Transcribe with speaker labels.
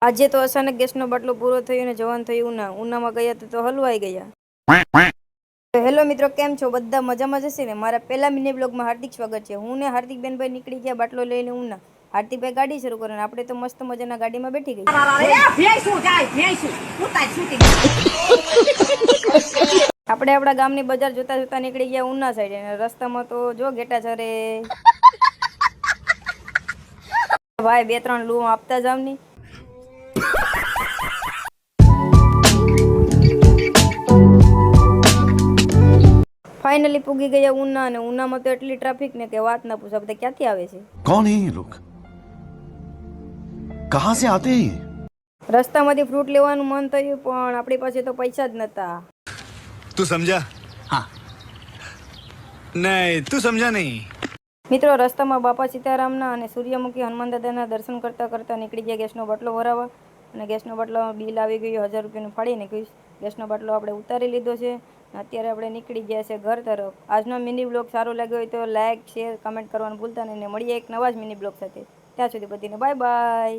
Speaker 1: આજે તો અચાનક ગેસનો બાટલો પૂરો થયો અને જવાન થયું ઉનામાં ગયા તો હલવાઈ ગયા. તો હેલો મિત્રો, કેમ છો? બધા મજામાં જશે ને? મારા પહેલા મિની બ્લોગમાં હાર્દિક સ્વાગત છે. હું ને હાર્દિક બેનભાઈ નીકળી ગયા બાટલો લઈને ઉના. હાર્દિકભાઈ ગાડી શરૂ કરે ને આપણે તો મસ્ત મજાના ગાડીમાં બેઠી ગઈ. આપણે આપણા ગામની બજાર જોતા જોતા નીકળી ગયા ઉના સાઈડ અને રસ્તામાં તો જો ગેટા ચરે ભાઈ 2-3 લૂ આપતા જાવની. ફાઇનલી પૂગી ગયા ઉના અને ઉનામાં તો એટલી ટ્રાફિક ને કે વાત ના પૂછો. બધા ક્યાંથી આવે છે?
Speaker 2: કોણ હે ये लोग? कहां से आते हैं?
Speaker 1: રસ્તામાંથી ફ્રૂટ લેવાનું મન થયું પણ આપણી પાસે તો પૈસા જ નતા.
Speaker 3: તું સમજા? હા. નહીં, તું સમજા નહીં.
Speaker 1: મિત્રો, રસ્તામાં બાપા સીતારામના અને સૂર્યમુખી હનુમાન દાદાના દર્શન કરતા કરતા નીકળી ગયા ગેસનો બાટલો ભરાવા. અને ગેસનો બાટલો બિલ આવી ગયું 1000 રૂપિયાનું ફાડીને કહ્યું. ગેસનો બાટલો આપણે ઉતારી લીધો છે. અત્યારે આપણે નીકળી ગયા છે ઘર તરફ. આજનો મિની બ્લોગ સારો લાગ્યો હોય તો લાઇક, શેર, કમેન્ટ કરવાનું ભૂલતા નહીં. મળીએ એક નવા જ મિની બ્લોગ સાથે. ત્યાં સુધી બધીને બાય બાય.